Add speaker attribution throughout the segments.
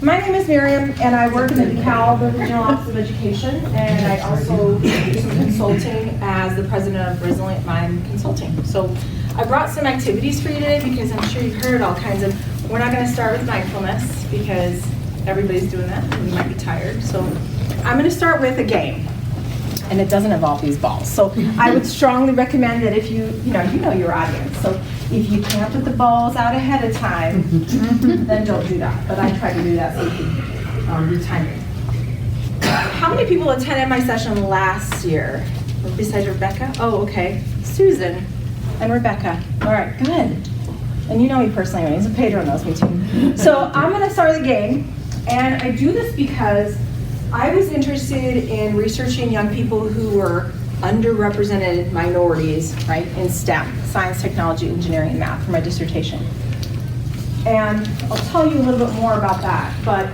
Speaker 1: My name is Miriam, and I work in the DeKalb Regional Office of Education, and I also do some consulting as the president of Resilient Mind Consulting. So I brought some activities for you today because I'm sure you've heard all kinds of, we're not going to start with mindfulness because everybody's doing that and you might be tired. So I'm going to start with a game, and it doesn't involve these balls. So I would strongly recommend that if you know your audience. So if you can't put the balls out ahead of time, then don't do that. But I try to do that so you can do timing. How many people attended my session last year? Besides Rebecca? Oh, okay. Susan and Rebecca. All right, good. And you know me personally, so Pedro knows me too. So I'm going to start the game. And I do this because I was interested in researching young people who were underrepresented minorities, right, in STEM, science, technology, engineering, and math for my dissertation. And I'll tell you a little bit more about that, but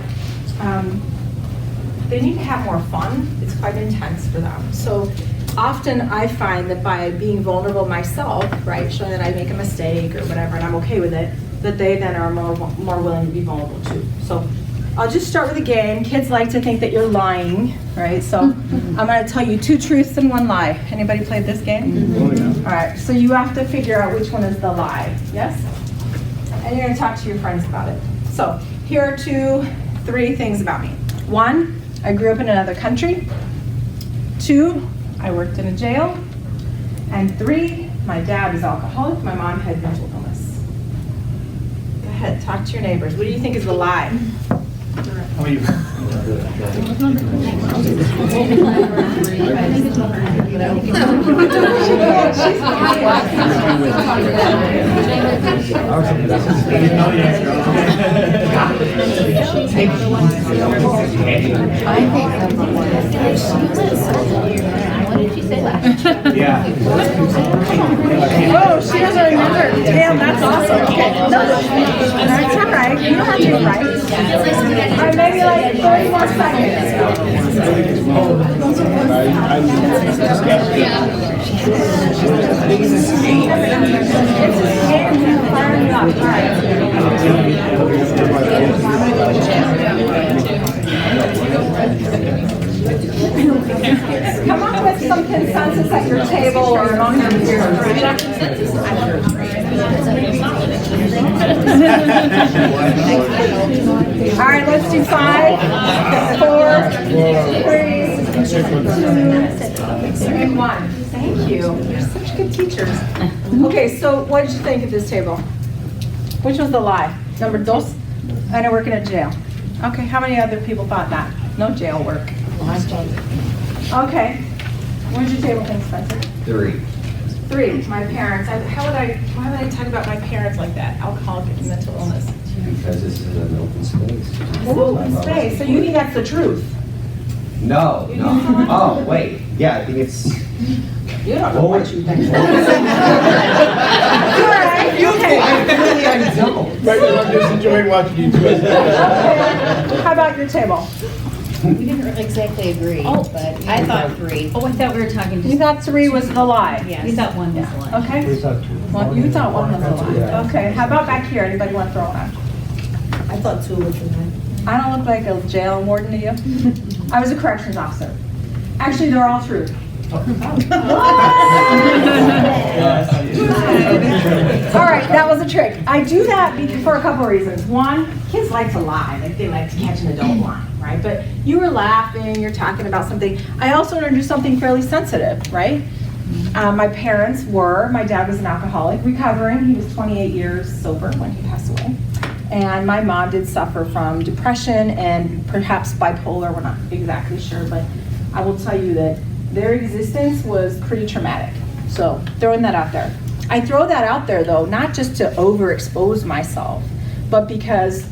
Speaker 1: they need to have more fun. It's quite intense for them. So often I find that by being vulnerable myself, right, showing that I make a mistake or whatever, and I'm okay with it, that they then are more willing to be vulnerable too. So I'll just start with a game. Kids like to think that you're lying, right? So I'm going to tell you 2 truths and 1 lie. Anybody played this game?
Speaker 2: Oh, yeah.
Speaker 1: All right, so you have to figure out which one is the lie, yes? And you're going to talk to your friends about it. So here are 3 things about me. 1, I grew up in another country. 2, I worked in a jail. And 3, my dad is alcoholic, my mom had mental illness. Go ahead, talk to your neighbors. What do you think is the lie?
Speaker 2: How are you?
Speaker 3: What did she say last?
Speaker 2: Yeah.
Speaker 1: Oh, she doesn't remember. Damn, that's awesome. Okay. No, that's all right. You don't have to be right. All right, maybe like 30 more seconds. Come up with some consensus at your table or among your peers. All right, let's do 5, 4, 3, 2, and 1. Thank you. You're such good teachers. Okay, so what did you think of this table? Which was the lie? Number 2? And I work in a jail. Okay, how many other people thought that? No jail work. Okay. What did your table think, Spencer? 3. My parents. Why would I talk about my parents like that? Alcoholic and mental illness.
Speaker 4: Because this is an open space.
Speaker 1: Open space. So you think that's the truth?
Speaker 4: No. Oh, wait. Yeah, I think it's.
Speaker 1: You don't know what you think.
Speaker 4: I don't.
Speaker 2: Right now, I'm just enjoying watching you do it.
Speaker 1: Okay. How about your table?
Speaker 3: We didn't really exactly agree, but I thought 3.
Speaker 5: Oh, I thought we were talking
Speaker 1: You
Speaker 5: just,
Speaker 1: thought 3 was the lie.
Speaker 5: yes. We thought 1 was the line.
Speaker 1: Okay. Well, you thought 1 was the lie. Okay. How about back here? Anybody want to throw one out?
Speaker 6: I thought 2 was the lie.
Speaker 1: I don't look like a jail warden to you. I was a corrections officer. Actually, they're all true. All right, that was a trick. I do that for a couple of reasons. 1, kids like to lie. Like they like to catch an adult lying, right? But you were laughing, you're talking about something. I also introduced something fairly sensitive, right? My parents were, my dad was an alcoholic, recovering. He was 28 years sober when he passed away. And my mom did suffer from depression and perhaps bipolar. We're not exactly sure, but I will tell you that their existence was pretty traumatic. So throwing that out there. I throw that out there though, not just to overexpose myself, but because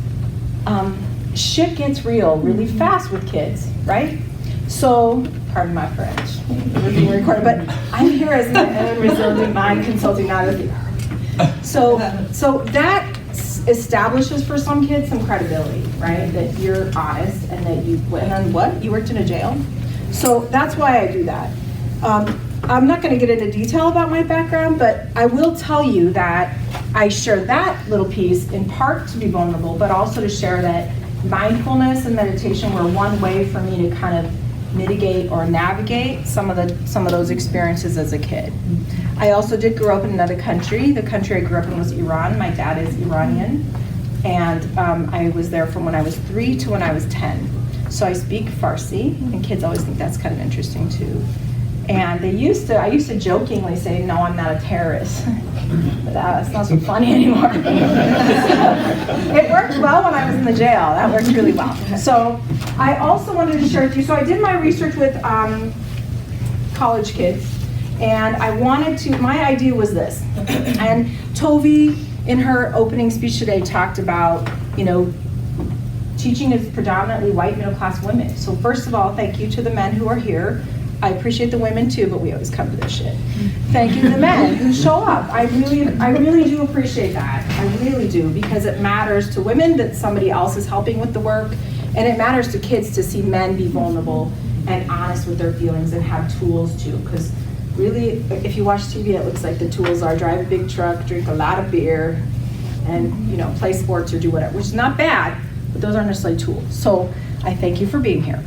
Speaker 1: shit gets real really fast with kids, right? So, pardon my French, we're being recorded, but I'm here as a Resilient Mind Consulting, not as so that establishes for some kids some credibility, right? That you're honest and that you went on what? You worked in a jail? So that's why I do that. I'm not going to get into detail about my background, but I will tell you that I share that little piece in part to be vulnerable, but also to share that mindfulness and meditation were one way for me to kind of mitigate or navigate some of those experiences as a kid. I also did grow up in another country. The country I grew up in was Iran. My dad is Iranian, and I was there from when I was 3 to when I was 10. So I speak Farsi, and kids always think that's kind of interesting too. And I used to jokingly say, no, I'm not a terrorist. But that's not so funny anymore. It worked well when I was in the jail. That worked really well. So I also wanted to share with you, so I did my research with college kids, and I wanted to, my idea was this. And Tovi, in her opening speech today, talked about, teaching is predominantly white middle-class women. So first of all, thank you to the men who are here. I appreciate the women too, but we always come to this shit. Thank you to the men who show up. I really do appreciate that. I really do, because it matters to women that somebody else is helping with the work, and it matters to kids to see men be vulnerable and honest with their feelings and have tools too. Because really, if you watch TV, it looks like the tools are drive a big truck, drink a lot of beer, and play sports or do whatever, which is not bad, but those aren't necessarily tools. So I thank you for being here.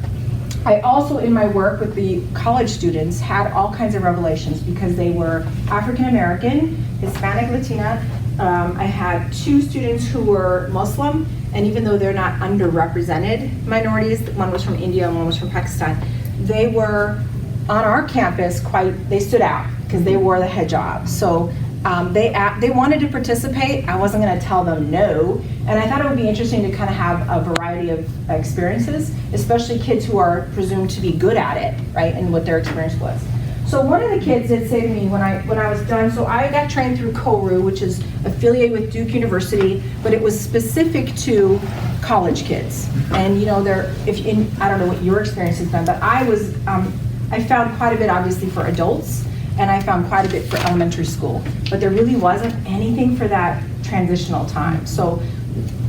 Speaker 1: I also, in my work with the college students, had all kinds of revelations because they were African American, Hispanic, Latina. I had 2 students who were Muslim, and even though they're not underrepresented minorities, one was from India and one was from Pakistan, they were on our campus they stood out because they wore the hijab. So they wanted to participate. I wasn't going to tell them no, and I thought it would be interesting to kind of have a variety of experiences, especially kids who are presumed to be good at it, right, and what their experience was. So one of the kids did say to me when I was done, so I got trained through KORU, which is affiliated with Duke University, but it was specific to college kids. And I don't know what your experience has been, but I found quite a bit obviously for adults, and I found quite a bit for elementary school, but there really wasn't anything for that transitional time. So,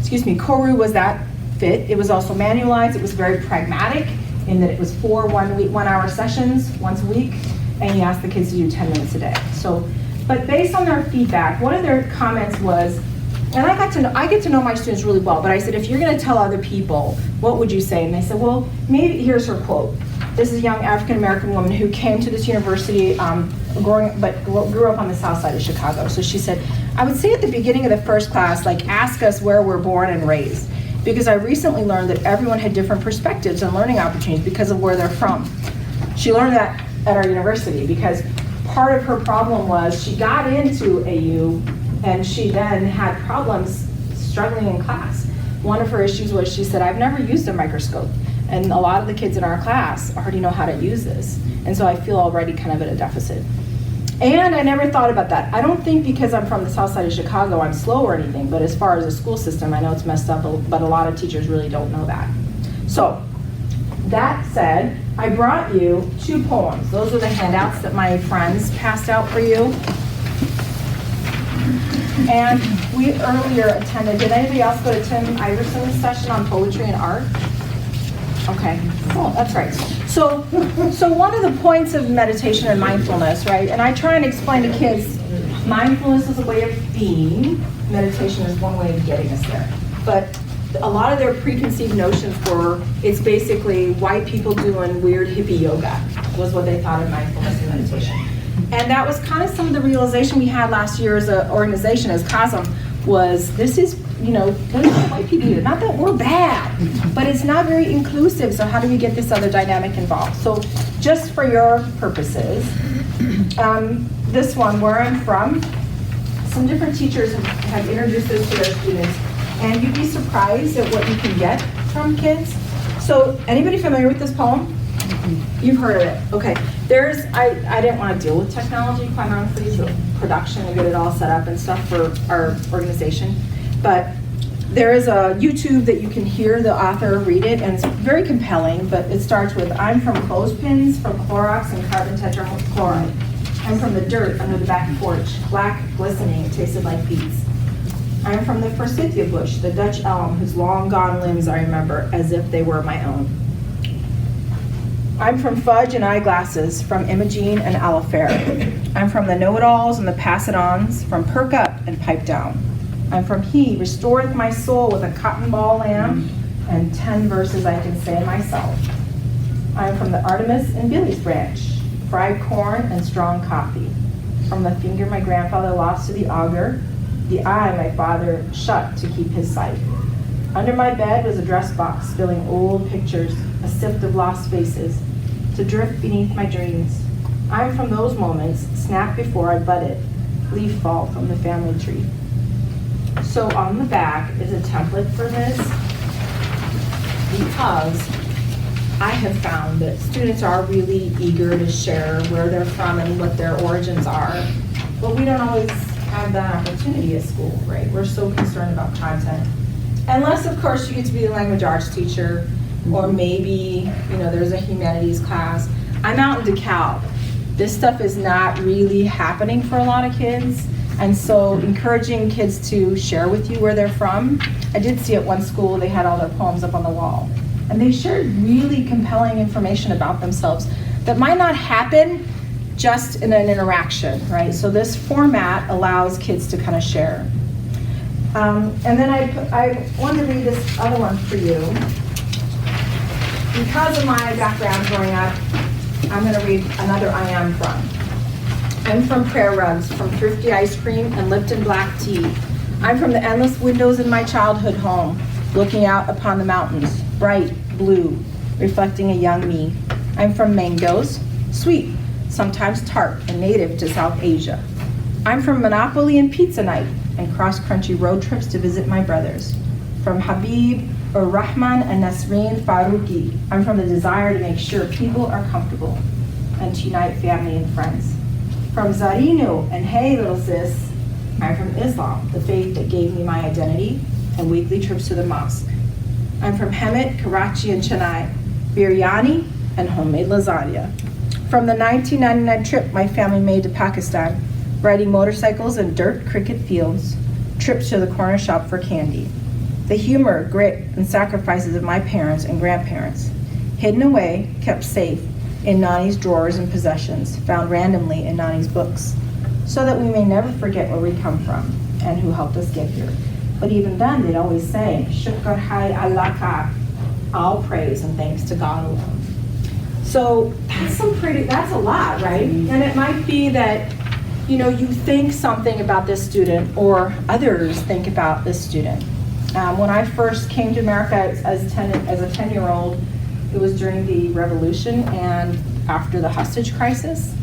Speaker 1: KORU was that fit. It was also manualized. It was very pragmatic in that it was 4 one-hour sessions once a week, and you asked the kids to do 10 minutes a day. So, but based on their feedback, one of their comments was, and I get to know my students really well, but I said, if you're gonna tell other people, what would you say? And they said, well, maybe, here's her quote. This is a young African-American woman who came to this university but grew up on the south side of Chicago. So she said, I would say at the beginning of the first class, ask us where we're born and raised. Because I recently learned that everyone had different perspectives and learning opportunities because of where they're from. She learned that at our university because part of her problem was she got into AU and she then had problems struggling in class. One of her issues was she said, I've never used a microscope. And a lot of the kids in our class already know how to use this. And so I feel already kind of at a deficit. And I never thought about that. I don't think because I'm from the south side of Chicago, I'm slow or anything, but as far as the school system, I know it's messed up, but a lot of teachers really don't know that. So, that said, I brought you 2 poems. Those are the handouts that my friends passed out for you. And we earlier attended, did anybody else go to Tim Iverson's session on poetry and art? Okay, cool, that's right. So one of the points of meditation and mindfulness, right, and I try and explain to kids, mindfulness is a way of being, meditation is one way of getting us there. But a lot of their preconceived notions were, it's basically white people doing weird hippie yoga, was what they thought of mindfulness and meditation. And that was kind of some of the realization we had last year as an organization, as COSM, was this is, what white people do. Not that we're bad, but it's not very inclusive, so how do we get this other dynamic involved? So just for your purposes, this one, where I'm from, some different teachers have introduced this to their students, and you'd be surprised at what you can get from kids. So anybody familiar with this poem? You've heard of it, okay. I didn't want to deal with technology, quite honestly, so production and get it all set up and stuff for our organization. But there is a YouTube that you can hear the author read it, and it's very compelling, but it starts with, I'm from clothespins, from Clorox and carbon tetrachloride. I'm from the dirt under the back porch, black, glistening, it tasted like beets. I'm from the forsythia bush, the Dutch elm, whose long gone limbs I remember as if they were my own. I'm from fudge and eyeglasses, from Imogene and Alifair. I'm from the know-it-alls and the pass-it-ons, from perk up and pipe down. I'm from he restoreth my soul with a cotton ball lamb and and 10 verses I can say myself. I'm from the Artemis and Billy's branch, fried corn and strong coffee. From the finger my grandfather lost to the auger, the eye my father shut to keep his sight. Under my bed was a dress box spilling old pictures, a sift of lost faces, to drift beneath my dreams. I'm from those moments, snap before I budded, leaf fall from the family tree. So on the back is a template for this, because I have found that students are really eager to share where they're from and what their origins are, but we don't always have that opportunity at school, right? We're so concerned about content. Unless, of course, you get to be the language arts teacher, or maybe, there's a humanities class. I'm out in DeKalb. This stuff is not really happening for a lot of kids, and so encouraging kids to share with you where they're from. I did see at one school, they had all their poems up on the wall, and they shared really compelling information about themselves that might not happen just in an interaction, right? So this format allows kids to kind of share. And then I wanted to read this other one for you. Because of my background growing up, I'm going to read another I am from. I'm from Prayer Rugs, from Thrifty Ice Cream and Lipton Black Tea. I'm from the endless windows in my childhood home, looking out upon the mountains, bright blue, reflecting a young me. I'm from mangoes, sweet, sometimes tart, and native to South Asia. I'm from Monopoly and Pizza Night, and cross-country road trips to visit my brothers. From Habib, Rahman, and Nasreen Farouqi, I'm from the desire to make sure people are comfortable and to unite family and friends. From Zarinu and Hey Little Sis, I'm from Islam, the faith that gave me my identity and weekly trips to the mosque. I'm from Hemet, Karachi, and Chennai, biryani, and homemade lasagna. From the 1999 trip my family made to Pakistan, riding motorcycles in dirt cricket fields, trips to the corner shop for candy. The humor, grit, and sacrifices of my parents and grandparents, hidden away, kept safe in Nani's drawers and possessions, found randomly in Nani's books, so that we may never forget where we come from and who helped us get here. But even then, they'd always say, Shukr hai Allah ka, all praise and thanks to God alone. So that's a lot, right? And it might be that you think something about this student or others think about this student. When I first came to America as a 10-year-old, it was during the revolution and after the hostage crisis.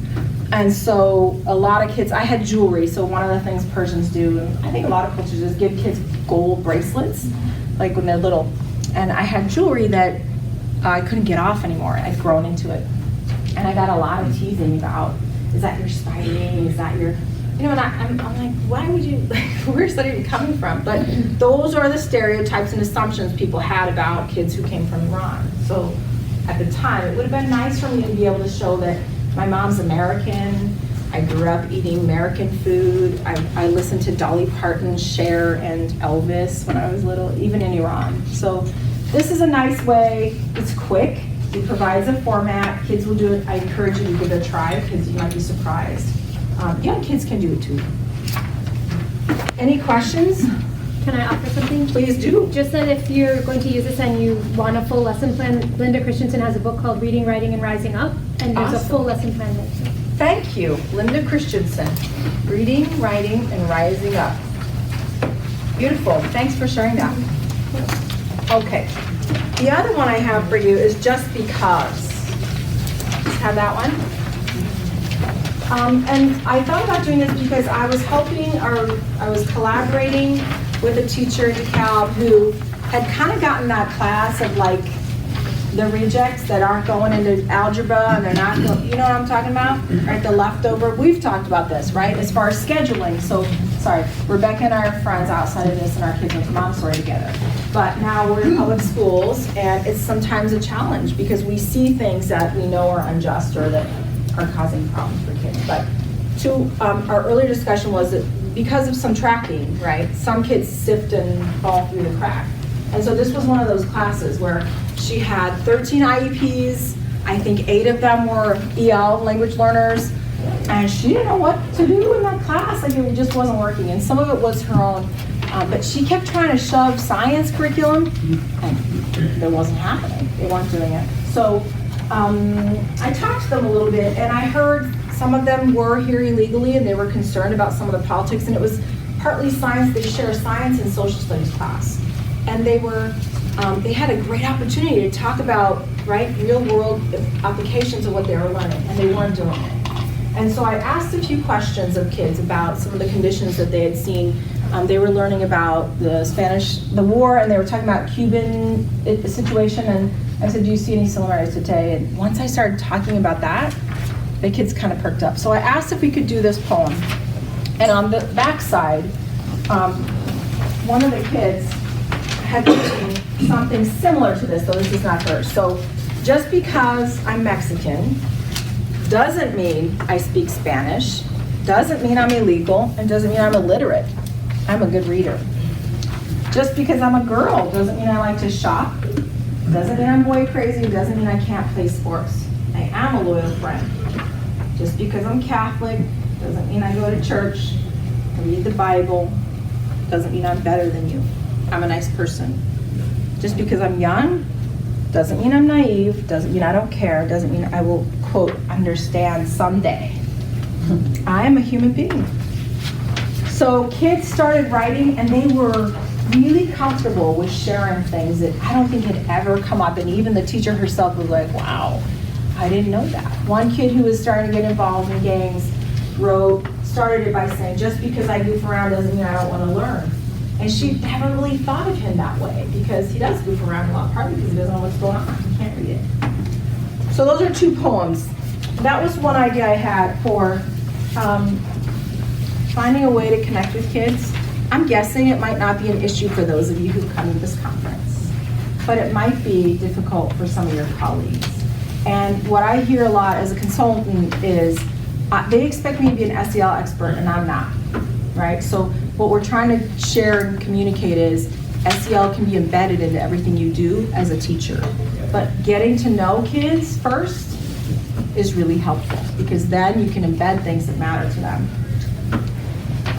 Speaker 1: And so a lot of kids, I had jewelry, so one of the things Persians do, and I think a lot of cultures is give kids gold bracelets, like when they're little. And I had jewelry that I couldn't get off anymore. I'd grown into it. And I got a lot of teasing about, is that your styling? Is that your, and I'm like, why would you, where's that even coming from? But those are the stereotypes and assumptions people had about kids who came from Iran. So at the time, it would have been nice for me to be able to show that my mom's American. I grew up eating American food. I listened to Dolly Parton, Cher, and Elvis when I was little, even in Iran. So this is a nice way. It's quick. It provides a format. Kids will do it. I encourage you to give it a try because you might be surprised. Young kids can do it too. Any questions?
Speaker 7: Can I offer something?
Speaker 1: Please do.
Speaker 7: Just that if you're going to use this and you want a full lesson plan, Linda Christensen has a book called Reading, Writing, and Rising Up, and there's a
Speaker 1: Awesome.
Speaker 7: full lesson plan there too.
Speaker 1: Thank you, Linda Christensen. Reading, Writing, and Rising Up. Beautiful. Thanks for sharing that. Okay. The other one I have for you is Just Because. Just have that one. And I thought about doing this because I was collaborating with a teacher in DeKalb who had kind of gotten that class of like the rejects that aren't going into algebra and they're not, you know what I'm talking about? Right, the leftover. We've talked about this, right? As far as scheduling. So, sorry, Rebecca and I are friends outside of this and our kids went to Montessori together. But now we're in public schools and it's sometimes a challenge because we see things that we know are unjust or that are causing problems for kids. But our earlier discussion was that because of some tracking, right, some kids sift and fall through the crack. And so this was one of those classes where she had 13 IEPs, I think 8 of them were EL, language learners, and she didn't know what to do in that class. Like it just wasn't working. And some of it was her own But she kept trying to shove science curriculum, and it wasn't happening. They weren't doing it. So I talked to them a little bit, and I heard some of them were here illegally, and they were concerned about some of the politics, and it was partly science. They share a science and social studies class, and they had a great opportunity to talk about, right, real world applications of what they were learning, and they weren't doing it. And so I asked a few questions of kids about some of the conditions that they had seen. They were learning about the war, and they were talking about Cuban situation, and I said, do you see any similarities today? And once I started talking about that, the kids kind of perked up. So I asked if we could do this poem. And on the back side, one of the kids had written something similar to this, though this is not hers. So just because I'm Mexican doesn't mean I speak Spanish, doesn't mean I'm illegal, and doesn't mean I'm illiterate. I'm a good reader. Just because I'm a girl doesn't mean I like to shop, doesn't mean I'm boy crazy, doesn't mean I can't play sports. I am a loyal friend. Just because I'm Catholic doesn't mean I go to church, I read the Bible, doesn't mean I'm better than you. I'm a nice person. Just because I'm young doesn't mean I'm naive, doesn't mean I don't care, doesn't mean I will, quote, understand someday. I am a human being. So kids started writing, and they were really comfortable with sharing things that I don't think had ever come up, and even the teacher herself was like, wow, I didn't know that. One kid who was starting to get involved in gangs started it by saying, just because I goof around doesn't mean I don't want to learn. And she never really thought of him that way, because he does goof around a lot, partly because he doesn't know what's going on. He can't read it. So those are 2 poems. That was one idea I had for finding a way to connect with kids. I'm guessing it might not be an issue for those of you who come to this conference, but it might be difficult for some of your colleagues. And what I hear a lot as a consultant is they expect me to be an SEL expert, and I'm not, right? So what we're trying to share and communicate is SEL can be embedded into everything you do as a teacher. But getting to know kids first is really helpful, because then you can embed things that matter to them.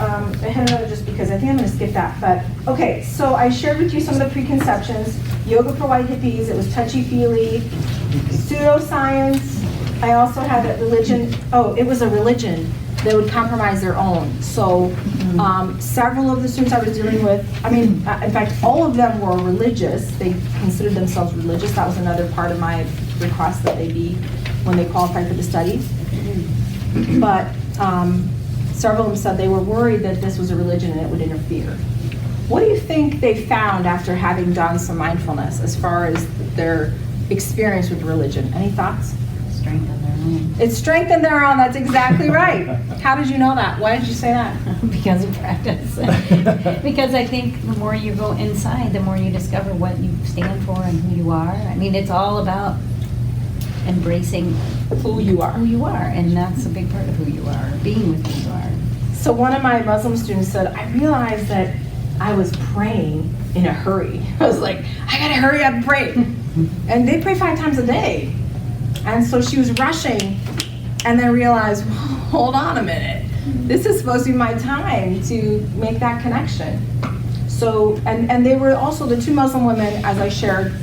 Speaker 1: I had another just because I think I'm going to skip that. But okay, so I shared with you some of the preconceptions. Yoga for white hippies, it was touchy-feely. Pseudoscience, I also had a religion. Oh, it was a religion that would compromise their own. So several of the students I was dealing with, in fact, all of them were religious. They considered themselves religious. That was another part of my request that they be when they qualified for the study. But several of them said they were worried that this was a religion and it would interfere. What do you think they found after having done some mindfulness as far as their experience with religion? Any thoughts?
Speaker 5: Strengthen their own.
Speaker 1: It's strengthened their own, that's exactly right. How did you know that? Why did you say that?
Speaker 5: Because of practice. Because I think the more you go inside, the more you discover what you stand for and who you are. It's all about embracing
Speaker 1: Who you are.
Speaker 5: And that's a big part of who you are, being with who you are.
Speaker 1: So one of my Muslim students said, I realized that I was praying in a hurry. I was like, I gotta hurry up and pray. And they pray 5 times a day. And so she was rushing, and then realized, hold on a minute. This is supposed to be my time to make that connection. So, and they were also, the 2 Muslim women, as I shared,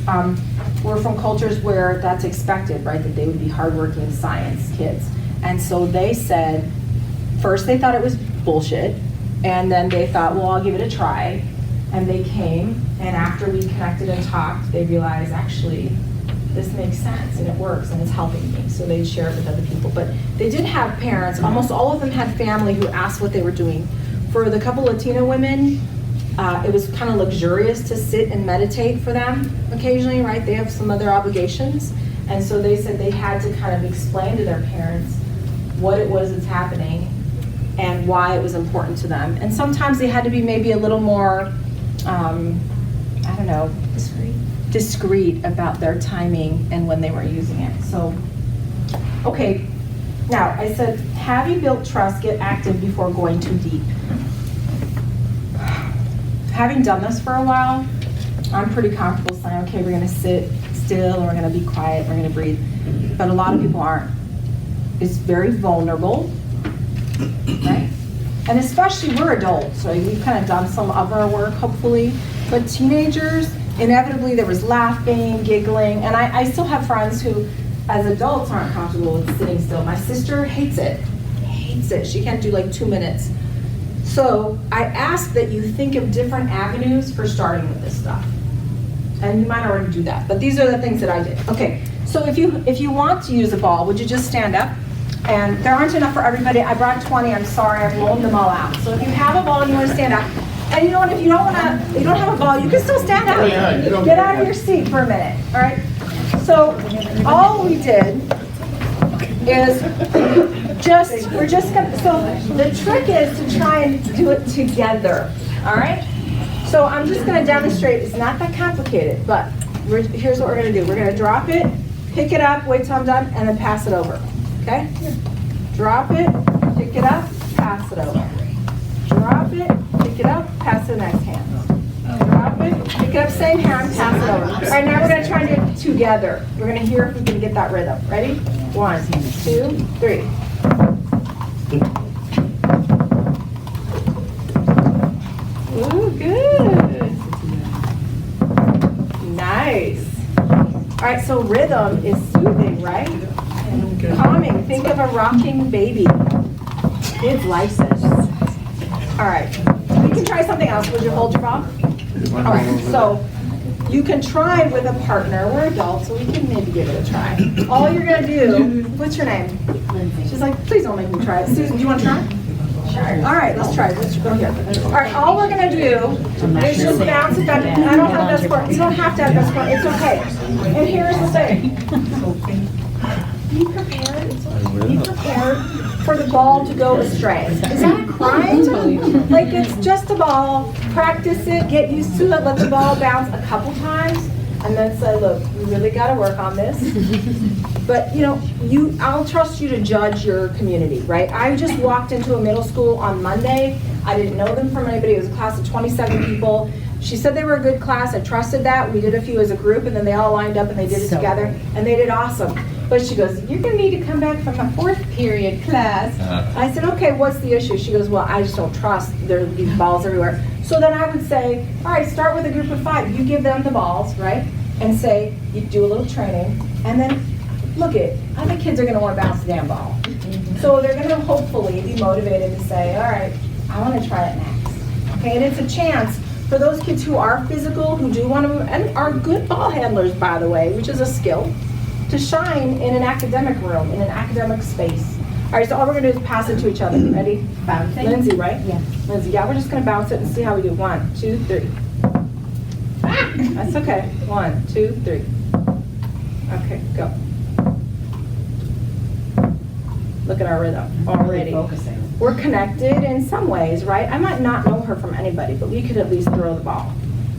Speaker 1: were from cultures where that's expected, right? That they would be hardworking science kids. And so they said, first they thought it was bullshit, and then they thought, well, I'll give it a try. And they came, and after we connected and talked, they realized, actually, this makes sense, and it works, and it's helping me. So they'd share it with other people. But they did have parents, almost all of them had family who asked what they were doing. For the couple Latina women, it was kind of luxurious to sit and meditate for them occasionally, right? They have some other obligations. And so they said they had to kind of explain to their parents what it was that's happening and why it was important to them. And sometimes they had to be maybe a little more, discreet about their timing and when they were using it. So, okay, now I said, have you built trust, get active before going too deep? Having done this for a while, I'm pretty comfortable saying, okay, we're gonna sit still, and we're gonna be quiet, we're gonna breathe. But a lot of people aren't. It's very vulnerable, right? And especially we're adults, so we've kind of done some of our work, hopefully. But teenagers, inevitably there was laughing, giggling, and I still have friends who, as adults, aren't comfortable with sitting still. My sister hates it. She can't do like 2 minutes. So I ask that you think of different avenues for starting with this stuff. And you might already do that, but these are the things that I did. Okay, so if you want to use a ball, would you just stand up? And there aren't enough for everybody. I brought 20, I'm sorry, I've loaned them all out. So if you have a ball and you want to stand up, and you know what, if you don't have a ball, you can still stand up. Get out of your seat for a minute, all right? So all we did is we're just gonna, so the trick is to try and do it together, all right? So I'm just gonna demonstrate, it's not that complicated, but here's what we're gonna do. We're gonna drop it, pick it up, wait till I'm done, and then pass it over, okay? Drop it, pick it up, pass it over. Drop it, pick it up, pass it to the next hand. Drop it, pick it up, same hand, pass it over. All right, now we're gonna try and do it together. We're gonna hear if we can get that rhythm. Ready? 1, 2, 3. Ooh, good. Nice. All right, so rhythm is soothing, right? And calming. Think of a rocking baby. Kids like this. All right, we can try something else. Would you hold your ball? All right, so you can try with a partner. We're adults, so we can maybe give it a try. All you're gonna do, what's your name? She's like, please don't make me try it. Susan, do you want to try? Sure. All right, let's try it. Let's go here. All right, all we're gonna do is just bounce it back. I don't have best score. You don't have to have best score. It's okay. And here's the thing. Be prepared. Be prepared for the ball to go astray. Is that a crime? Like, it's just a ball. Practice it. Get used to it. Let the ball bounce a couple times, and then say, look, we really got to work on this. But you know, I'll trust you to judge your community, right? I just walked into a middle school on Monday. I didn't know them from anybody. It was a class of 27 people. She said they were a good class. I trusted that. We did a few as a group, and then they all lined up and they did it together, and they did awesome. But she goes, you're gonna need to come back from a 4th period class. I said, okay, what's the issue? She goes, well, I just don't trust. There are these balls everywhere. So then I would say, all right, start with a group of 5. You give them the balls, right? And say, you do a little training, and then look it, other kids are gonna wanna bounce the damn ball. So they're gonna hopefully be motivated to say, all right, I wanna try it next. Okay, and it's a chance for those kids who are physical, who do wanna move, and are good ball handlers, by the way, which is a skill, to shine in an academic room, in an academic space. All right, so all we're gonna do is pass it to each other. Ready? Bouncing. Lindsay, right? Yeah. Lindsay, yeah, we're just gonna bounce it and see how we do. 1, 2, 3. Ah, that's okay. 1, 2, 3. Okay, go. Look at our rhythm already. We're connected in some ways, right? I might not know her from anybody, but we could at least throw the ball.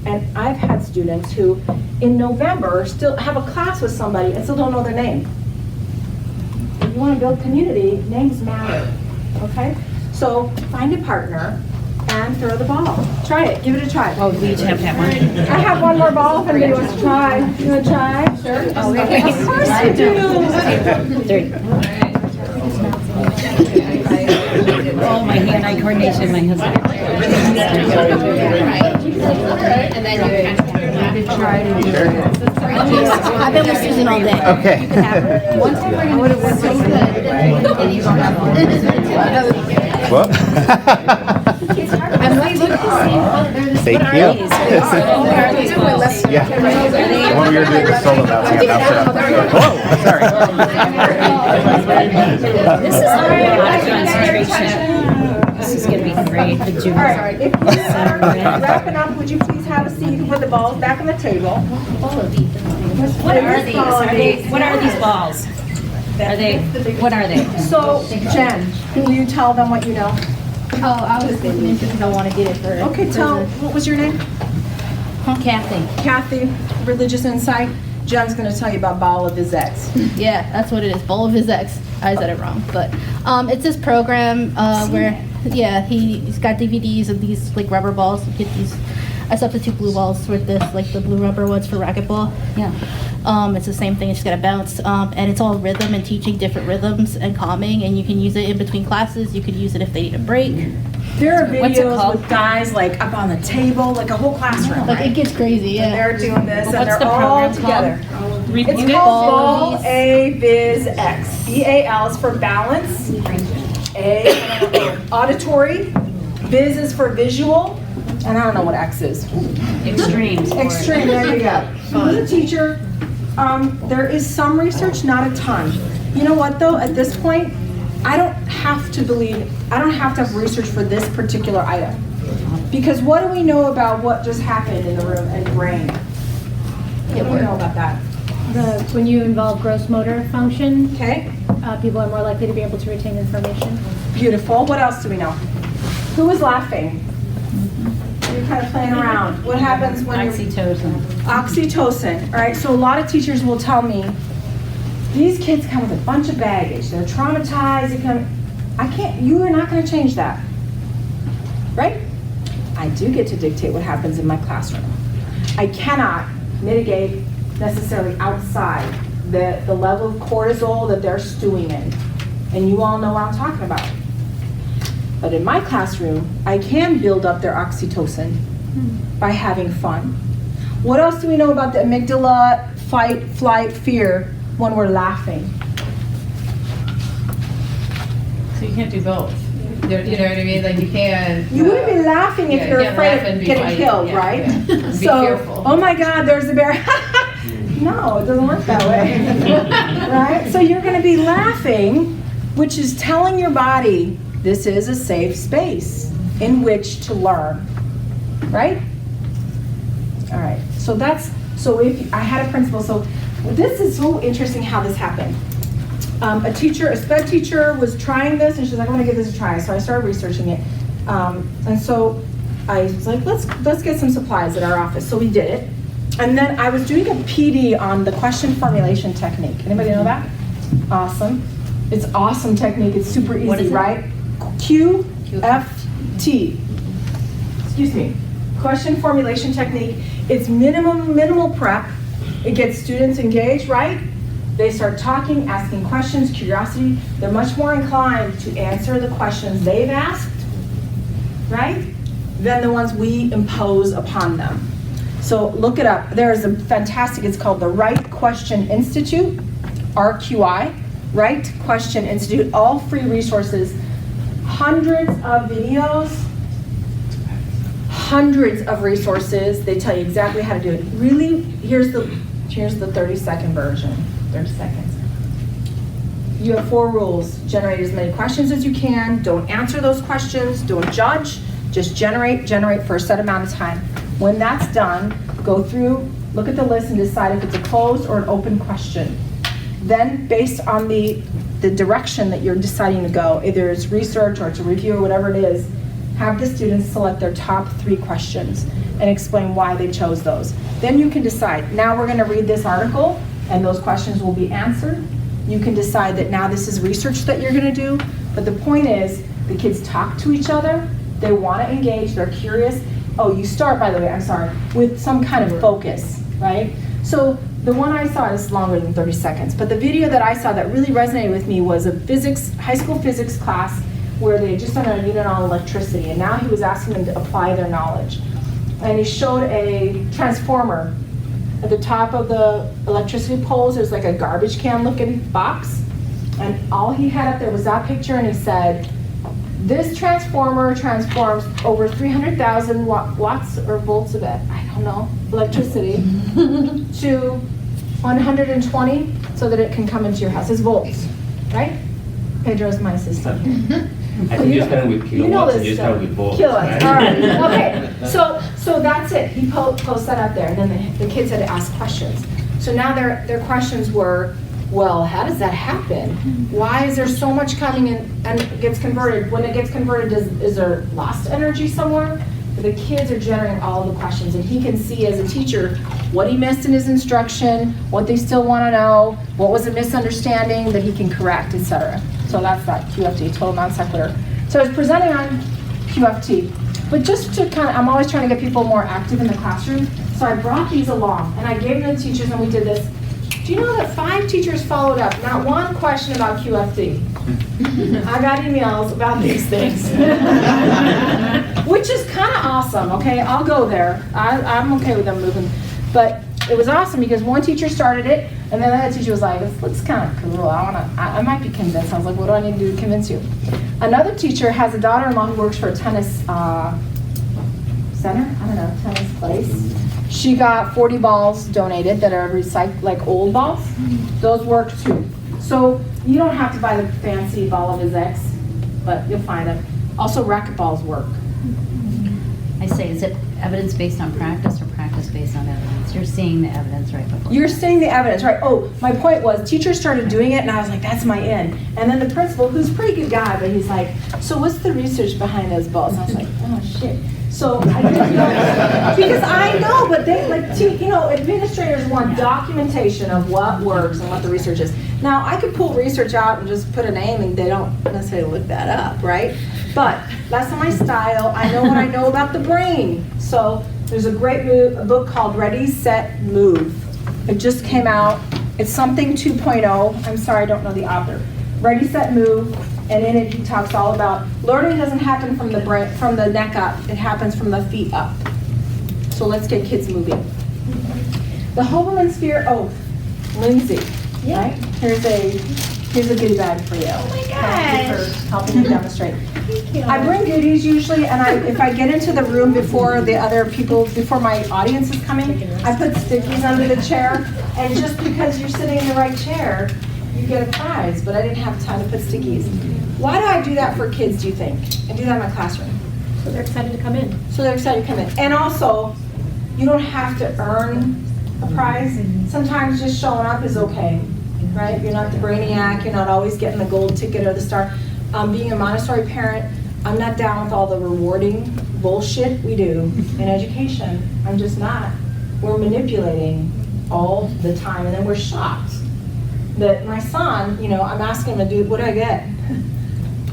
Speaker 1: And I've had students who, in November, still have a class with somebody and still don't know their name. If you want to build community, names matter, okay? So find a partner and throw the ball. Try it, give it a try.
Speaker 5: Oh, we each have to have one.
Speaker 1: I have one more ball if anybody wants to try. You want to try? Sure.
Speaker 5: Oh,
Speaker 1: Of course you do.
Speaker 5: 3. Oh, my hand-eye coordination, my husband.
Speaker 3: And then you try to do it. I've been with Susan all day.
Speaker 4: Okay.
Speaker 3: One time we're going to work so good.
Speaker 4: What?
Speaker 3: I'm like, look at the same color.
Speaker 4: Thank you. Yeah. When we were doing the solo bouncing, I bounced it up. Whoa, sorry.
Speaker 5: This is a lot of concentration. This is going to be great. The
Speaker 1: All right, if you are wrapping up, would you please have a seat? You can put the balls back on the table.
Speaker 5: What are these? What are these balls? What are they?
Speaker 1: So, Jen, will you tell them what you know?
Speaker 3: Oh, I was thinking because I want to get it for.
Speaker 1: Okay, what was your name?
Speaker 3: Kathy.
Speaker 1: Kathy, Religious Insight. Jen's going to tell you about Ball of His Ex.
Speaker 8: Yeah, that's what it is. Bowl of his ex. I said it wrong, but it's this program where he's got DVDs of these like rubber balls. You get these I substitute blue balls with this, like the blue rubber ones for racquetball.
Speaker 5: Yeah.
Speaker 8: It's the same thing, it's just gotta bounce. And it's all rhythm and teaching different rhythms and calming, and you can use it in between classes. You could use it if they need a break.
Speaker 1: There are
Speaker 5: What's it
Speaker 1: videos
Speaker 5: called?
Speaker 1: with guys like up on the table, like a whole classroom,
Speaker 8: Like, it
Speaker 1: right?
Speaker 8: gets crazy,
Speaker 1: And
Speaker 8: yeah.
Speaker 1: they're doing this, and
Speaker 5: What's
Speaker 1: they're
Speaker 5: the
Speaker 1: all
Speaker 5: program
Speaker 1: together.
Speaker 5: Repeat
Speaker 1: It's
Speaker 5: it.
Speaker 1: called Ball A Biz X. BAL is for balance. A, auditory. Biz is for visual. And I don't know what X is.
Speaker 5: Extremes.
Speaker 1: Extreme, there you go. So as a teacher, there is some research, not a ton. You know what though, at this point, I don't have to have research for this particular item. Because what do we know about what just happened in the room and brain? What do we know about that?
Speaker 7: When you involve gross motor function,
Speaker 1: Okay,
Speaker 7: people are more likely to be able to retain information.
Speaker 1: beautiful. What else do we know? Who was laughing? You're kind of playing around. What happens when you're...
Speaker 5: Oxytocin.
Speaker 1: Oxytocin, all right, so a lot of teachers will tell me, these kids come with a bunch of baggage, they're traumatized, you are not gonna change that, right? I do get to dictate what happens in my classroom. I cannot mitigate necessarily outside the level of cortisol that they're stewing in, and you all know what I'm talking about. But in my classroom, I can build up their oxytocin by having fun. What else do we know about the amygdala, fight, flight, fear when we're laughing?
Speaker 9: So you can't do both. You know what I mean? Like you can't.
Speaker 1: You wouldn't be laughing if
Speaker 9: yeah,
Speaker 1: you're
Speaker 9: you can't
Speaker 1: afraid
Speaker 9: laugh and
Speaker 1: of
Speaker 9: be
Speaker 1: getting
Speaker 9: fighting.
Speaker 1: killed,
Speaker 9: Yeah,
Speaker 1: right?
Speaker 9: yeah. Be
Speaker 1: So,
Speaker 9: fearful.
Speaker 1: oh my God, there's a bear. No, it doesn't work that way, right? So you're gonna be laughing, which is telling your body, this is a safe space in which to learn, right? All right, so if I had a principal, so this is so interesting how this happened. A sped teacher was trying this and she's like, I'm gonna give this a try. So I started researching it. And so I was like, let's get some supplies at our office. So we did it. And then I was doing a PD on the question formulation technique. Anybody know that? Awesome. It's awesome technique. It's super easy,
Speaker 5: What is it?
Speaker 1: right? QFT. Excuse me. Question formulation technique. It's minimal prep. It gets students engaged, right? They start talking, asking questions, curiosity. They're much more inclined to answer the questions they've asked, right? Than the ones we impose upon them. So look it up. There is a fantastic, it's called the Right Question Institute, RQI, Right Question Institute, all free resources, hundreds of videos, hundreds of resources. They tell you exactly how to do it. Really, here's the 30-second version, 30 seconds. You have 4 rules. Generate as many questions as you can. Don't answer those questions. Don't judge. Just generate for a set amount of time. When that's done, go through, look at the list and decide if it's a closed or an open question. Then based on the direction that you're deciding to go, either it's research or it's a review or whatever it is, have the students select their top 3 questions and explain why they chose those. Then you can decide, now we're gonna read this article and those questions will be answered. You can decide that now this is research that you're gonna do, but the point is the kids talk to each other, they wanna engage, they're curious. Oh, you start, by the way, I'm sorry, with some kind of focus, right? So the one I saw is longer than 30 seconds, but the video that I saw that really resonated with me was a high school physics class where they had just done a unit on electricity, and now he was asking them to apply their knowledge. And he showed a transformer. At the top of the electricity poles, there's like a garbage can looking box, and all he had up there was that picture, and he said, this transformer transforms over 300,000 watts or volts of electricity to 120 so that it can come into your house. It's volts, right? Pedro's my assistant.
Speaker 10: I think you started with kilowatts and you started with volts.
Speaker 1: Kilowatts,
Speaker 10: Right?
Speaker 1: all right, okay. So that's it. He posts that up there, and then the kids had to ask questions. So now their questions were, well, how does that happen? Why is there so much coming in and it gets converted? When it gets converted, is there lost energy somewhere? The kids are generating all the questions, and he can see as a teacher what he missed in his instruction, what they still want to know, what was a misunderstanding that he can correct, etc. So that's that QFT, total non sequitur. So I was presenting on QFT. But just to kind of, I'm always trying to get people more active in the classroom, so I brought these along, and I gave them to the teachers, and we did this. Do you know that 5 teachers followed up, not one question about QFD? I got emails about these things. Which is kind of awesome, okay? I'll go there. I'm okay with them moving. But it was awesome because one teacher started it, and then the other teacher was like, this looks kind of cool. I might be convinced. I was like, what do I need to do to convince you? Another teacher has a daughter-in-law who works for a tennis center? I don't know, tennis place. She got 40 balls donated that are recycled, like old balls. Those work too. So you don't have to buy the fancy ball of his ex, but you'll find them. Also, racquetballs work.
Speaker 5: I say, is it evidence based on practice or practice based on evidence? You're seeing the evidence right before.
Speaker 1: You're seeing the evidence, right? Oh, my point was, teachers started doing it, and I was like, that's my in. And then the principal, who's a pretty good guy, but he's like, so what's the research behind those balls? And I was like, oh, shit. So I didn't know, because I know, but they, like, administrators want documentation of what works and what the research is. Now, I could pull research out and just put a name, and they don't necessarily look that up, right? But that's not my style. I know what I know about the brain. So there's a great a book called Ready, Set, Move. It just came out. It's something 2.0. I'm sorry, I don't know the author. Ready, Set, Move. And in it, he talks all about learning doesn't happen from the brain, from the neck up. It happens from the feet up. So let's get kids moving. The Hoberman Sphere Oath. Lindsay, right? Here's a goodie bag for you. Oh my gosh! For helping me demonstrate. Thank you. I bring goodies usually, and if I get into the room before the other people, before my audience is coming, I put stickies under the chair, and just because you're sitting in the right chair, you get a prize, but I didn't have time to put stickies. Why do I do that for kids, do you think? I do that in my classroom.
Speaker 7: So they're excited to come in.
Speaker 1: So they're excited to come in. And also, you don't have to earn a prize. Sometimes just showing up is okay, right? You're not the brainiac, you're not always getting the gold ticket or the star. Being a Montessori parent, I'm not down with all the rewarding bullshit we do in education. I'm just not. We're manipulating all the time, and then we're shocked that my son, I'm asking him to do, what do I get?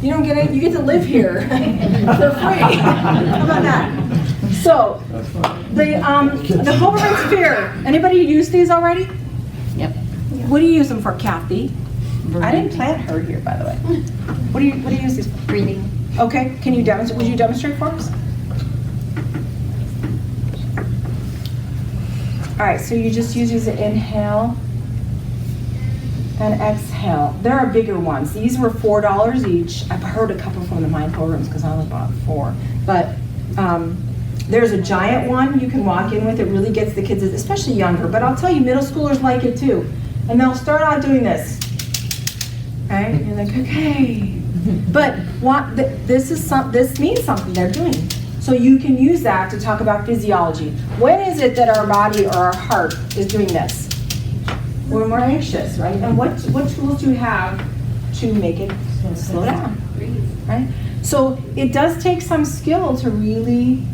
Speaker 1: You don't get it, you get to live here for free. How about that? So, the Hoberman Sphere, anybody use these already?
Speaker 5: Yep.
Speaker 1: What do you use them for, Kathy? I didn't plant her here, by the way. What do you use these for?
Speaker 5: Breathing.
Speaker 1: Okay, can you demonstrate, would you demonstrate for us? All right, so you just use an inhale and exhale. There are bigger ones. These were $4 each. I've heard a couple from the Mind programs because I only bought 4. But there's a giant one you can walk in with. It really gets the kids, especially younger. But I'll tell you, middle schoolers like it too. And they'll start out doing this. Right? And you're like, okay. But this means something they're doing. So you can use that to talk about physiology. When is it that our body or our heart is doing this? When we're anxious, right? And what tools do you have to make it slow down, right? So it does take some skill to really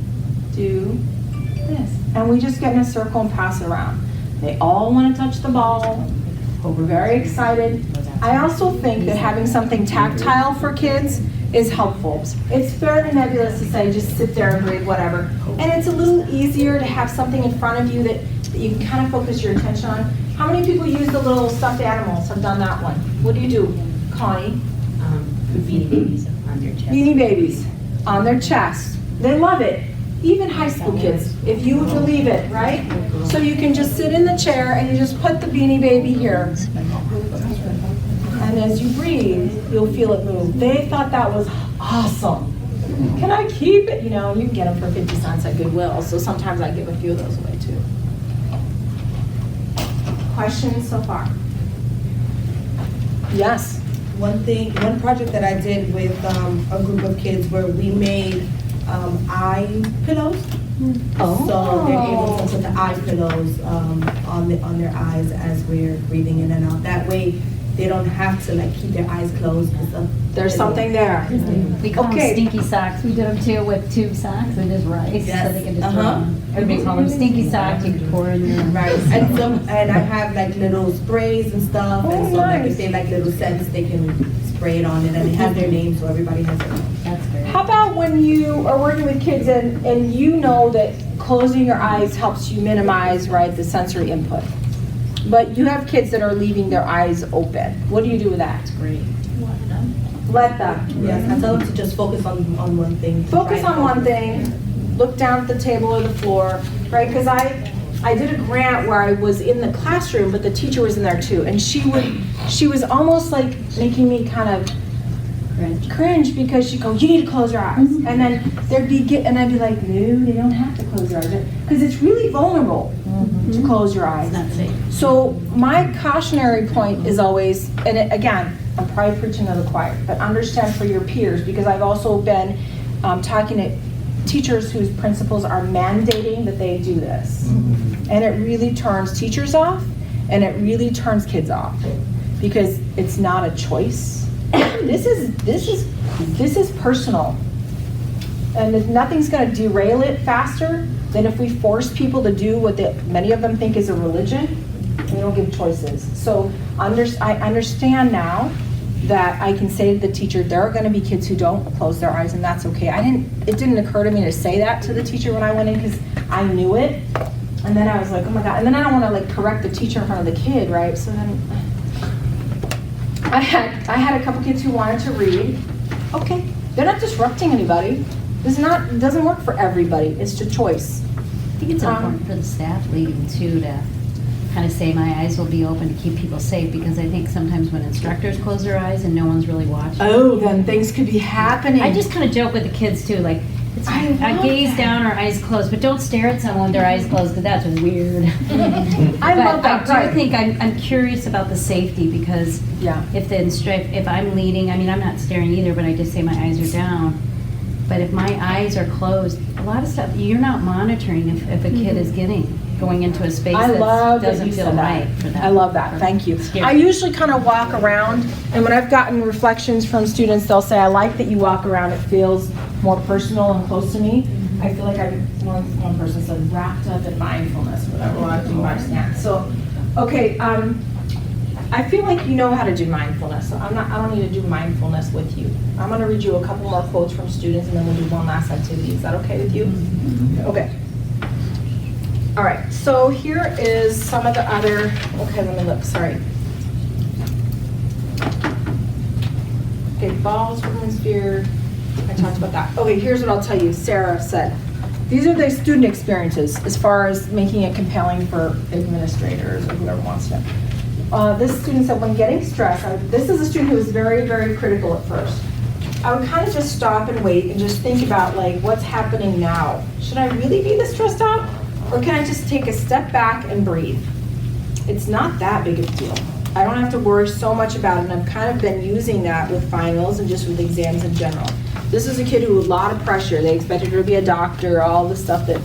Speaker 1: do this. And we just get in a circle and pass it around. They all want to touch the ball. We're very excited. I also think that having something tactile for kids is helpful. It's fairly nebulous to say just sit there and read whatever. And it's a little easier to have something in front of you that you can kind of focus your attention on. How many people use the little stuffed animals, have done that one? What do you do, Connie?
Speaker 6: Beanie babies on their chest.
Speaker 1: Beanie babies on their chest. They love it. Even high school kids, if you would believe it, right? So you can just sit in the chair and you just put the Beanie Baby here. And as you breathe, you'll feel it move. They thought that was awesome. Can I keep it? You can get them for 50 cents at Goodwill, so sometimes I give a few of those away too. Questions so far? Yes.
Speaker 6: One project that I did with a group of kids where we made eye pillows.
Speaker 1: Oh.
Speaker 6: So they're able to put the eye pillows on their eyes as we're breathing in and out. That way, they don't have to keep their eyes closed.
Speaker 1: There's something there.
Speaker 5: We call them stinky socks. We did them too with tube socks and just rice, so they can just throw them. Everybody call them stinky socks. You can pour in there.
Speaker 6: Right. And I have little sprays and stuff. And so if they like little scents, they can spray it on it, and it has their name, so everybody has their name.
Speaker 5: That's great.
Speaker 1: How about when you are working with kids and you know that closing your eyes helps you minimize, right, the sensory input. But you have kids that are leaving their eyes open. What do you do with that?
Speaker 5: Great.
Speaker 1: Let them.
Speaker 6: Yes, I tell them to just focus on one thing.
Speaker 1: Focus on one thing, look down at the table or the floor, right? Because I did a grant where I was in the classroom, but the teacher was in there too. And she was almost like making me kind of cringe because she'd go, you need to close your eyes. And then and I'd be like, no, they don't have to close their eyes. Because it's really vulnerable to close your eyes.
Speaker 5: It's not safe.
Speaker 1: So my cautionary point is always, and again, I'm probably preaching to the choir, but understand for your peers, because I've also been talking to teachers whose principals are mandating that they do this. And it really turns teachers off, and it really turns kids off, because it's not a choice. This is personal, and if nothing's going to derail it faster than if we force people to do what many of them think is a religion, and we don't give choices. So I understand now that I can say to the teacher, there are going to be kids who don't close their eyes, and that's okay. It didn't occur to me to say that to the teacher when I went in, because I knew it, and then I was like, oh my God, and then I don't want to like correct the teacher in front of the kid, right? So then I had a couple kids who wanted to read. Okay, they're not disrupting anybody. It doesn't work for everybody. It's a choice.
Speaker 5: I think it's important for the staff leading too to kind of say my eyes will be open to keep people safe, because I think sometimes when instructors close their eyes and no one's really watching.
Speaker 1: Oh, then things could be happening.
Speaker 5: I just kind of joke with the kids too, like, I gaze down or eyes closed, but don't stare at someone with their eyes closed, because that's weird.
Speaker 1: I love that.
Speaker 5: I do think I'm curious about the safety, because if I'm leading, I mean, I'm not staring either, but I just say my eyes are down. But if my eyes are closed, a lot of stuff, you're not monitoring if a kid is going into a space that doesn't feel right for them.
Speaker 1: I love that. Thank you. I usually kind of walk around, and when I've gotten reflections from students, they'll say, I like that you walk around. It feels more personal and close to me. I feel like one person said, wrapped up in mindfulness, whatever I do my stand. So, okay, I feel like you know how to do mindfulness. So I don't need to do mindfulness with you. I'm going to read you a couple more quotes from students, and then we'll do one last activity. Is that okay with you? Okay. All right, so here is some of the other, okay, let me look, sorry. Okay, balls, women's sphere, I talked about that. Okay, here's what I'll tell you, Sarah said. These are the student experiences as far as making it compelling for administrators or whoever wants to. This student said, when getting stressed, this is a student who was very, very critical at first. I would kind of just stop and wait and just think about like, what's happening now? Should I really be this stressed out? Or can I just take a step back and breathe? It's not that big of a deal. I don't have to worry so much about it, and I've kind of been using that with finals and just with exams in general. This is a kid who had a lot of pressure. They expected her to be a doctor, all the stuff that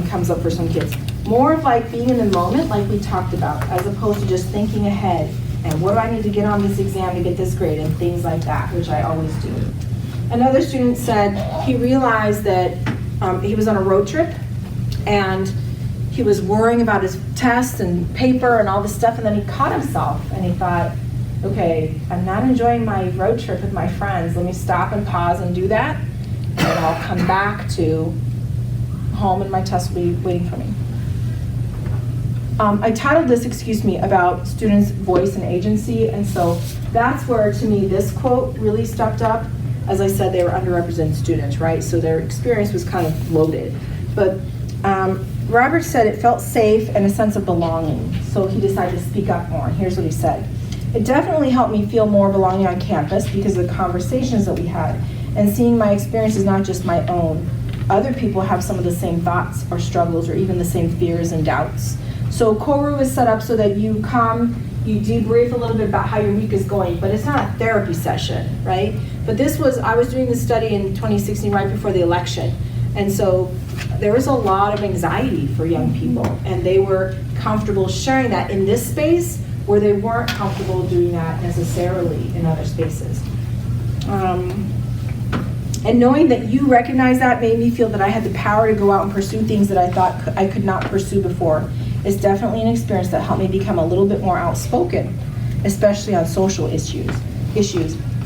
Speaker 1: comes up for some kids. More of like being in the moment, like we talked about, as opposed to just thinking ahead, and what do I need to get on this exam to get this grade, and things like that, which I always do. Another student said he realized that he was on a road trip, and he was worrying about his tests and paper and all this stuff, and then he caught himself and he thought, okay, I'm not enjoying my road trip with my friends. Let me stop and pause and do that, and then I'll come back to home and my test will be waiting for me. I titled this, about students' voice and agency, and so that's where, to me, this quote really stepped up. As I said, they were underrepresented students, right? So their experience was kind of loaded. But Robert said it felt safe and a sense of belonging, so he decided to speak up more. And here's what he said. It definitely helped me feel more belonging on campus because of the conversations that we had, and seeing my experience is not just my own. Other people have some of the same thoughts or struggles or even the same fears and doubts. So Koru is set up so that you come, you debrief a little bit about how your week is going, but it's not a therapy session, right? But I was doing this study in 2016 right before the election, and so there was a lot of anxiety for young people, and they were comfortable sharing that in this space where they weren't comfortable doing that necessarily in other spaces. And knowing that you recognize that made me feel that I had the power to go out and pursue things that I thought I could not pursue before. It's definitely an experience that helped me become a little bit more outspoken, especially on social issues.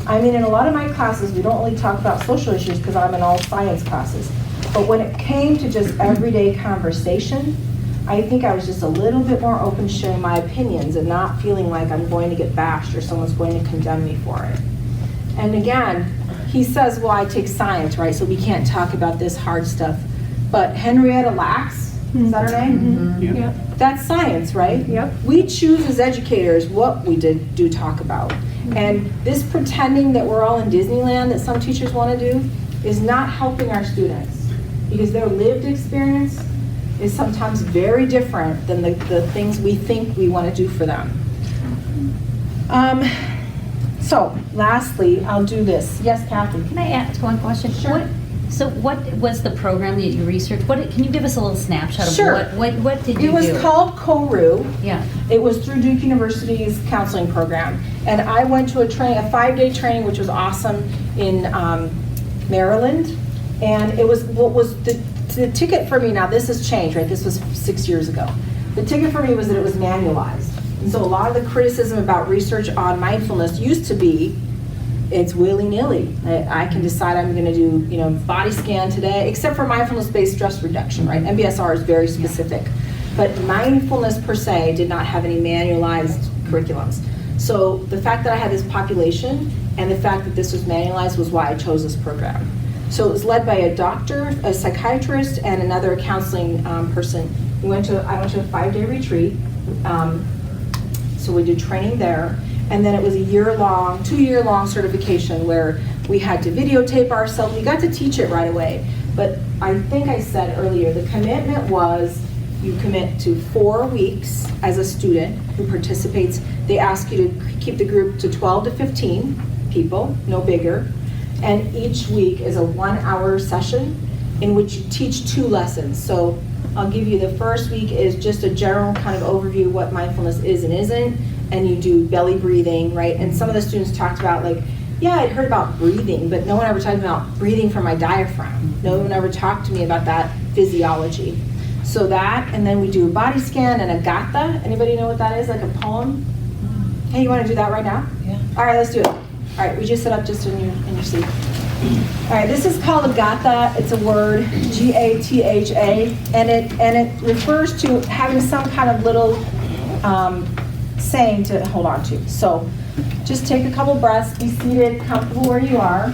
Speaker 1: I mean, in a lot of my classes, we don't really talk about social issues because I'm in all science classes. But when it came to just everyday conversation, I think I was just a little bit more open to sharing my opinions and not feeling like I'm going to get bashed or someone's going to condemn me for it. And again, he says, well, I take science, right? So we can't talk about this hard stuff. But Henrietta Lacks, is that her name?
Speaker 7: Yep.
Speaker 1: That's science, right?
Speaker 7: Yep.
Speaker 1: We choose as educators what we do talk about. And this pretending that we're all in Disneyland that some teachers want to do is not helping our students, because their lived experience is sometimes very different than the things we think we want to do for them. So lastly, I'll do this. Yes, Kathy?
Speaker 5: Can I ask one question?
Speaker 1: Sure.
Speaker 5: So what was the program that you researched? Can you give us a little snapshot of
Speaker 1: Sure.
Speaker 5: what did you do?
Speaker 1: It was called KORU.
Speaker 5: Yeah.
Speaker 1: It was through Duke University's counseling program. And I went to a 5-day training, which was awesome, in Maryland. And it was, what was the ticket for me, now this has changed, right? This was 6 years ago. The ticket for me was that it was manualized. And so a lot of the criticism about research on mindfulness used to be, it's willy-nilly. I can decide I'm going to do, body scan today, except for mindfulness-based stress reduction, right? MBSR is very specific. But mindfulness per se did not have any manualized curriculums. So the fact that I had this population and the fact that this was manualized was why I chose this program. So it was led by a doctor, a psychiatrist, and another counseling person. I went to a 5-day retreat. So we did training there. And then it was a 2-year-long certification where we had to videotape ourselves. We got to teach it right away. But I think I said earlier, the commitment was you commit to 4 weeks as a student who participates. They ask you to keep the group to 12 to 15 people, no bigger. And each week is a 1-hour session in which you teach 2 lessons. So I'll give you the first week is just a general kind of overview of what mindfulness is and isn't. And you do belly breathing, right? And some of the students talked about like, yeah, I'd heard about breathing, but no one ever talked about breathing from my diaphragm. No one ever talked to me about that physiology. So that, and then we do a body scan and a gatha. Anybody know what that is? Like a poem? Hey, you want to do that right now? Yeah. All right, let's do it. All right, we just sit up just in your seat. All right, this is called a gatha. It's a word, G-A-T-H-A, and it refers to having some kind of little saying to hold on to. So just take a couple breaths, be seated, comfortable where you are.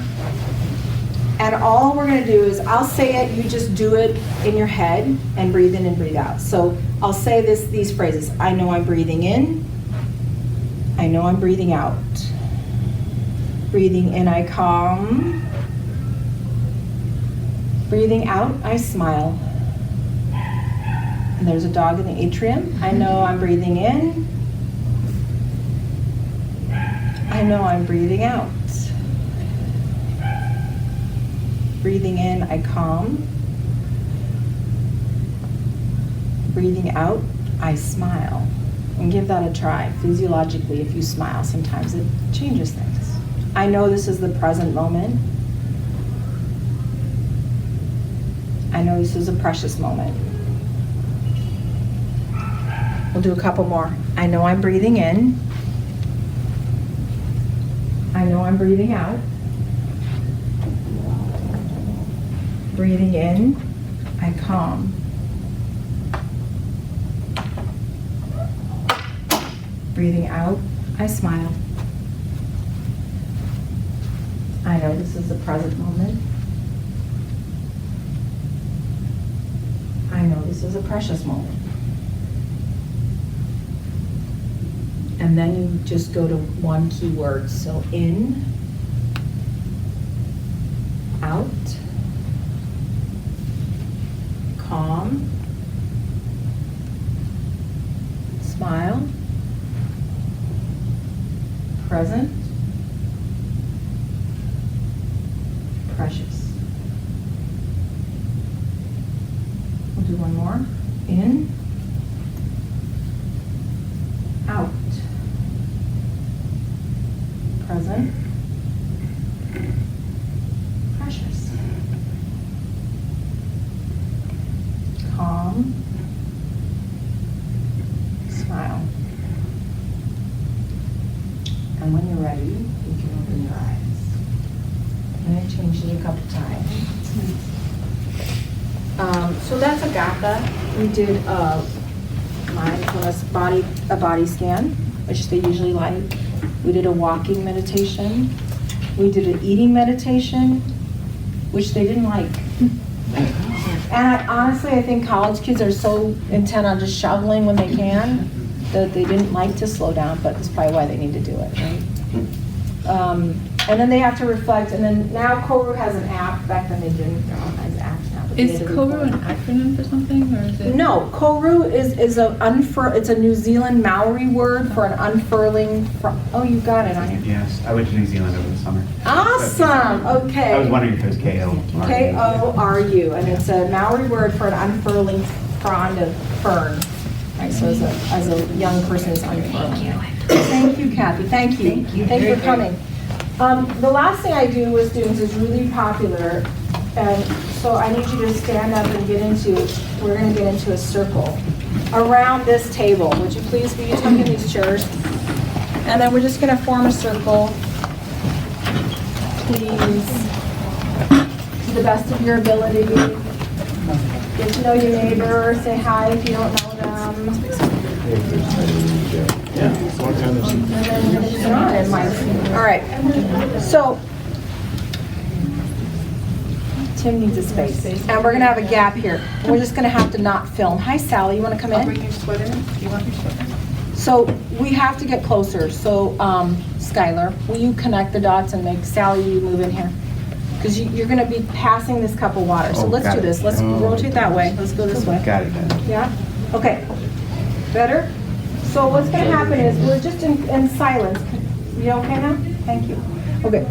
Speaker 1: And all we're going to do is I'll say it, you just do it in your head and breathe in and breathe out. So I'll say these phrases. I know I'm breathing in. I know I'm breathing out. Breathing in, I calm. Breathing out, I smile. And there's a dog in the atrium. I know I'm breathing in. I know I'm breathing out. Breathing in, I calm. Breathing out, I smile. And give that a try. Physiologically, if you smile, sometimes it changes things. I know this is the present moment. I know this is a precious moment. We'll do a couple more. I know I'm breathing in. I know I'm breathing out. Breathing in, I calm. Breathing out, I smile. I know this is the present moment. I know this is a precious moment. And then you just go to one key word. So in, out, calm, smile, present, precious. We'll do one more. In, out, present, precious, calm, smile. And when you're ready, you can open your eyes. And I changed it a couple times. So that's Agatha. We did a mindfulness body scan, which they usually like. We did a walking meditation. We did an eating meditation, which they didn't like. And honestly, I think college kids are so intent on just shoveling when they can that they didn't like to slow down, but that's probably why they need to do it, right? And then they have to reflect, and then now Koru has an app. Back then they didn't. They're all kinds of apps now. but they
Speaker 9: Is
Speaker 1: had to
Speaker 9: Koru
Speaker 1: report.
Speaker 9: an acronym for something, or is it?
Speaker 1: No, Koru is it's a New Zealand Maori word for an unfurling. Oh, you got it on your.
Speaker 4: Yes, I went to New Zealand over the summer.
Speaker 1: Awesome. Okay.
Speaker 4: I was wondering if it was KO.
Speaker 1: K-O-R-U, and it's a Maori word for an unfurling frond of fern. Right, so as a young person is unfurling. Thank you, Kathy. Thank you. Thank you for coming. The last thing I do with students is really popular, and so I need you to stand up and we're going to get into a circle around this table. Would you please be tucked in these chairs? And then we're just going to form a circle. Please, to the best of your ability, get to know your neighbor, say hi if you don't know them. All right, so Tim needs a space, and we're gonna have a gap here. We're just gonna have to not film. Hi, Sally, you wanna come in?
Speaker 9: I'll bring your sweater. Do you want your sweater?
Speaker 1: So we have to get closer. So Skylar, will you connect the dots and make Sally, you move in here? Because you're gonna be passing this cup of water. So
Speaker 4: Oh,
Speaker 1: let's
Speaker 4: got
Speaker 1: do
Speaker 4: it.
Speaker 1: this. Let's
Speaker 4: Oh.
Speaker 1: rotate that way. Let's go this way.
Speaker 4: Got it.
Speaker 1: Yeah? Okay. Better? So what's gonna happen is we're just in silence. You okay now? Thank you. Okay.